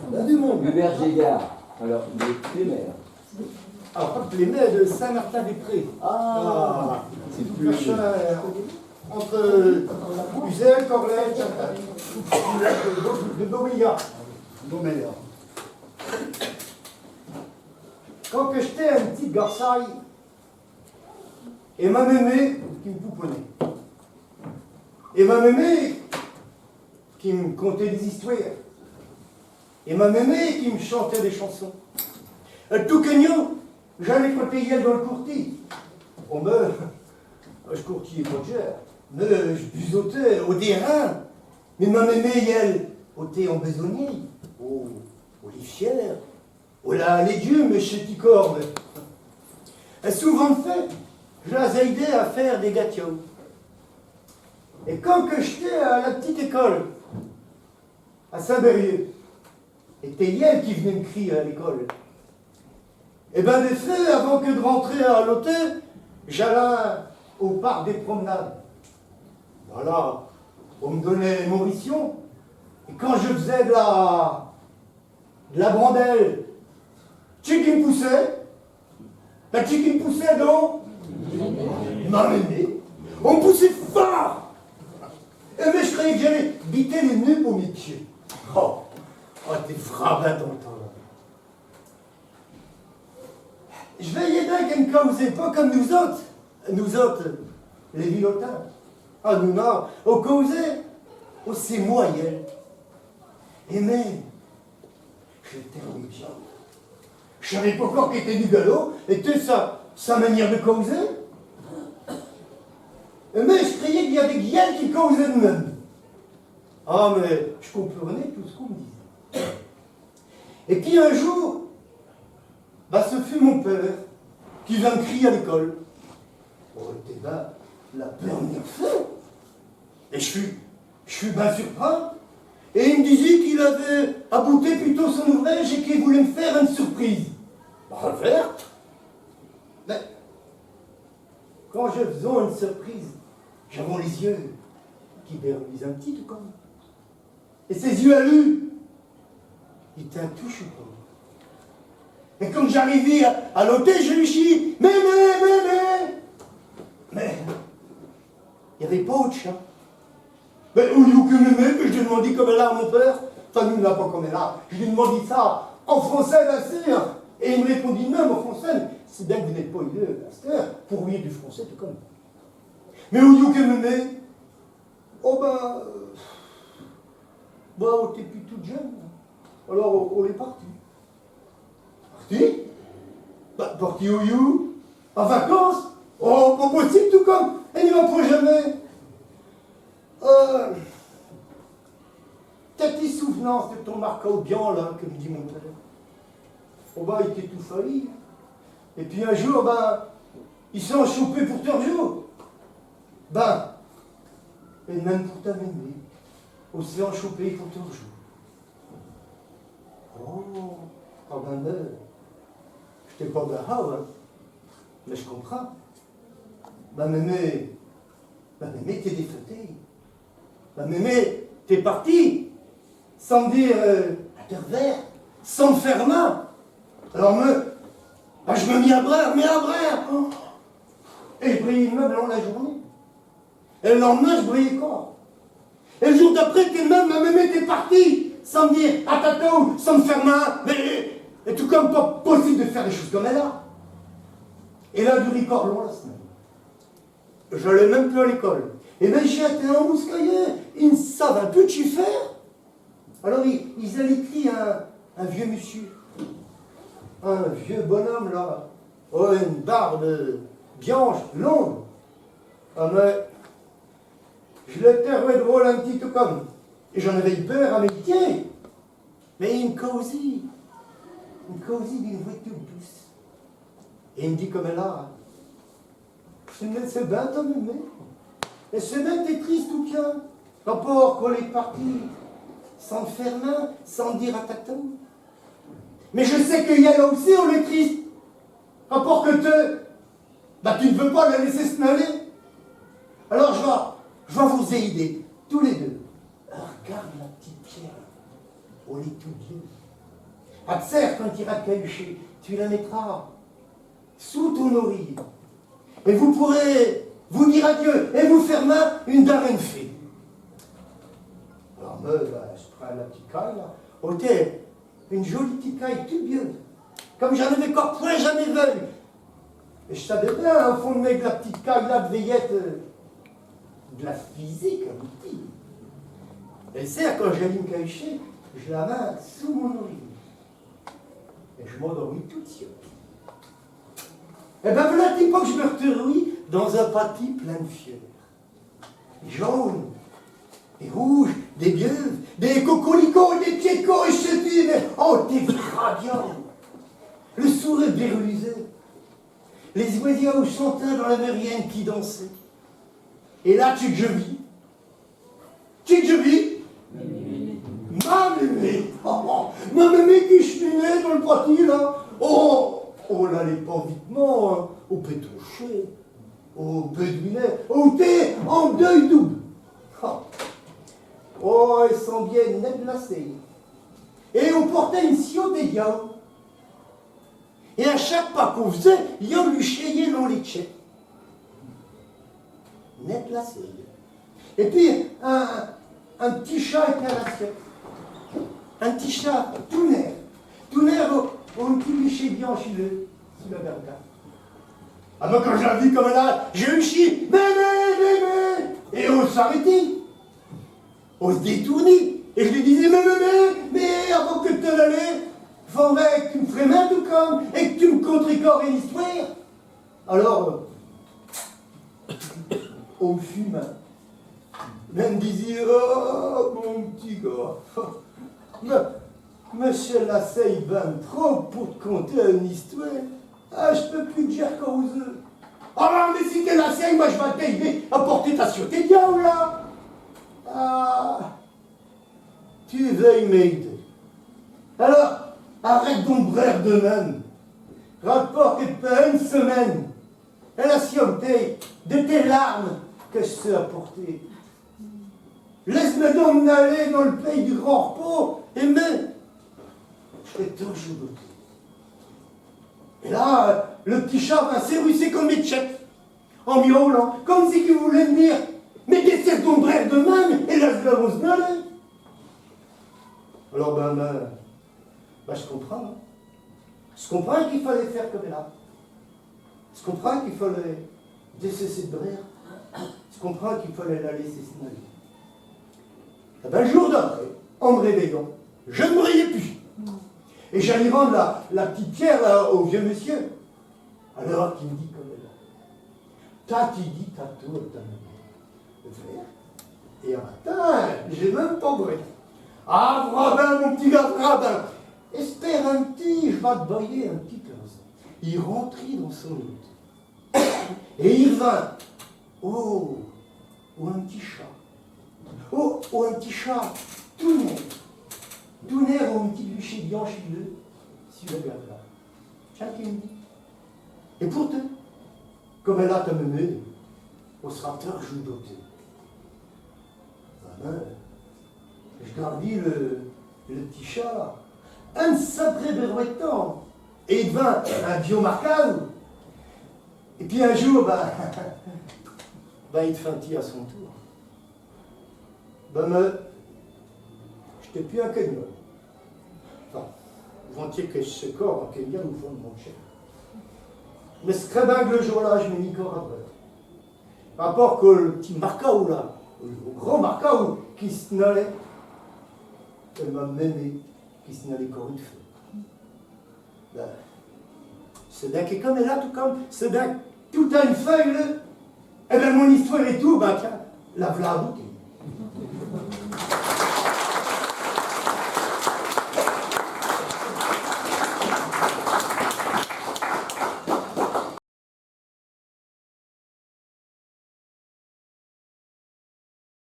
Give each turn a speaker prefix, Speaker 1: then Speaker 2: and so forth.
Speaker 1: Il y a du monde.
Speaker 2: Hubert Gégard. Alors, il est primaire.
Speaker 1: Alors, pas les maires de Saint-Martin-des-Prés.
Speaker 2: Ah, c'est plus.
Speaker 1: Entre Uzel, Corlay, Chantal. De Beauméliard. Beauméliard. Quand que j'étais un petit garçaille, et ma mémé qui me pouponnait, et ma mémé qui me contait des histoires, et ma mémé qui me chantait des chansons. Tout cagnot, j'allais côté elle dans le courtis. On me, je courtillais pas de cher, mais je buzotais au terrain. Mais ma mémé, elle, au thé en besognier, au lifière, au la légumes et chez Ticorbe. Et souvent fait, je les aidais à faire des gâteaux. Et quand que j'étais à la petite école, à Saint-Berrieux, c'était elle qui venait me crier à l'école. Et ben des faits, avant que de rentrer à l'hôtel, j'allais au parc des promenades. Voilà, on me donnait mon ration. Et quand je faisais de la brandelle, tu qui me poussait, la tu qui me poussait donc, m'a mené. On me poussait fort. Et mais je croyais que j'allais biter les nœuds pour mes pieds. Oh, t'es frappant ton temps. Je veillais bien qu'elle ne causait pas comme nous autres, les Villotins. Ah, nous, non, on causait, c'est moyen. Et même, j'étais en bien. Je savais pas encore qu'il était du galop, et tout sa manière de causer. Mais je croyais qu'il y avait rien qui causait de même. Ah, mais je comprenais tout ce qu'on me disait. Et puis un jour, ce fut mon père qui vint me crier à l'école. Oh, c'était la première fois. Et je suis bien surpris. Et il me disait qu'il avait abouté plutôt son ouvrage et qu'il voulait me faire une surprise. Verte. Mais quand je faisais une surprise, j'avais les yeux qui vernisent un petit tout comme. Et ses yeux à lui, il était un tout choupon. Et quand j'arrivais à l'hôtel, je lui dis mais, il n'y avait pas autre chat. Mais au lieu que mémé, que je lui ai demandé comme elle a à mon père, enfin, nous n'a pas comme elle a, je lui ai demandé ça en français, bien sûr. Et il me répondit même en français, c'est bien que vous n'êtes pas idée, master, pour lui du français, tout comme. Mais au lieu que mémé, on était plus toute jeune. Alors, on est parti. Parti au you, en vacances. Oh, pas possible, tout comme. Elle n'y va pas jamais. T'as tes souvenances de ton marqueur bien, là, que me dit mon père. Il était tout failli. Et puis un jour, il s'est enchopé pour ton jour. Et même pour ta mémé, on s'est enchopé pour ton jour. Je t'ai pas grave, hein. Mais je comprends. Ma mémé t'es défaitée. Ma mémé, t'es partie, sans me dire à terre verte, sans me faire main. Alors je me mis à bras. Oh. Et je brillais même dans la journée. Et le lendemain, je brillais corps. Et le jour d'après, ma mémé t'es partie, sans me dire à tatou, sans me faire main. Et tout comme pas possible de faire des choses comme elle a. Et là, du ricord long la semaine. Je n'allais même plus à l'école. Et bien, j'ai été embuscaillé. Ils ne savent plus de faire. Alors, ils allaient écrire un vieux monsieur. Un vieux bonhomme, là. Une barbe blanche, longue. Mais je l'étais drôle un petit tout comme. Et j'en avais eu peur à mes pieds. Mais une causie d'une voix toute douce. Et il me dit comme elle a. Je me laissais bien ta mémé. Et c'est bien que t'es triste ou bien. Rapport qu'on est parti sans te faire main, sans te dire à tatou. Mais je sais qu'il y a là aussi, on est triste. Rapport que tu ne veux pas la laisser se mêler. Alors je vais vous aider, tous les deux. Regarde la petite pierre. On est tout vieux. À serre, quand il ira te cahucher, tu la mettras sous ton oreiller. Et vous pourrez vous dire adieu et vous faire main une darène fée. Alors, je prends la petite caille, là. Au thé, une jolie petite caille toute vieux. Comme j'en avais encore point jamais vu. Et je savais bien, au fond de la petite caille là de veillette, de la physique, un petit. Et c'est quand j'allais me cacher, je la mets sous mon oreiller. Et je m'endormis tout de suite. Et ben voilà que je me retrouve dans un pâtis plein de fleurs. Des jaunes, des rouges, des vieux, des cocolicots, des piécots, et je te dis, mais oh, t'es radiant. Le sourire verlusé. Les oiseaux chantaient dans la mérienne qui dansaient. Et là, tu que je vis. Tu que je vis. Ma mémé, ma mémé qui cheminait dans le pâtis, là. Oh, là, les pas vitement, hein, au pétouché, au bédouinet, au thé, en deuil double. Oh, elles sont bien net glacées. Et on portait une siote des yaourts. Et à chaque pas qu'on faisait, il y a lui chier dans les tchèques. Net glacées. Et puis, un petit chat était à l'assiette. Un petit chat tout nerf. Tout nerf au petit bichet bien chileux sous la garde. Ah ben quand je l'ai vu comme là, j'ai eu chier. Mémé. Et on s'arrêtait. On se détournait. Et je lui disais, mais avant que tu te l'allais, il faudrait que tu me ferais main tout comme, et que tu me conterais encore une histoire. Alors, on me fume. Elle me disait, oh, mon petit gars, monsieur Lasseille ben trop pour te conter une histoire. Ah, je peux plus te dire qu'aux œufs. Ah, mais si t'es Lasseille, moi je vais t'aider à porter ta sûreté diable, là. Ah, tu veuilles m'aider. Alors, arrête d'ombrer de même. Rapporte pas une semaine. Et la sûreté de tes larmes que je sais apporter. Laisse-moi donc m'aller dans le pays du grand repos, et mais, je serai toujours doté. Et là, le petit chat va s'érusser comme les tchèques, en miaulant, comme si qu'il voulait me dire, mais qu'est-ce qu'on bref de même, et là, je vais se mêler. Alors, je comprends. Hein. Je comprends qu'il fallait faire comme là. Je comprends qu'il fallait décesser de brère. Je comprends qu'il fallait la laisser se mêler. Et ben, le jour d'après, en me réveillant, je ne me riais plus. Et j'allais rendre la petite pierre là, au vieux monsieur. Alors qu'il me dit comme là. Tati dit tato, t'as verre. Et un matin, j'ai même pas bré. Ah, Vrabin, mon petit gars, Vrabin. Espère un petit, je vais te bailler un petit peu. Il rentrit dans son lit. Et il vint. Oh, un petit chat. Oh, un petit chat, tout nerf, au petit bûcher bien chileux, sur la garde là. Chacun me dit. Et pourtant, comme elle a ta mémé, on sera toujours doté. Je gardis le petit chat, un sacré berouettant, et il devint un vieux marcao. Et puis un jour, il te fait à son tour. Je t'ai plus un Kenyan. Enfin, volontiers que ce corps en Kenyan au fond de mon chef. Mais ce très bien que le jour-là, je m'ai mis corps à bref. Par rapport que le petit Marcao là, le grand Marcao qui se n'allait, et ma mémé qui se n'allait corps une feuille. C'est d'un qui est comme elle là, tout comme, c'est d'un tout a une feuille là. Et bien mon histoire et tout, tiens, la voilà à bouquet.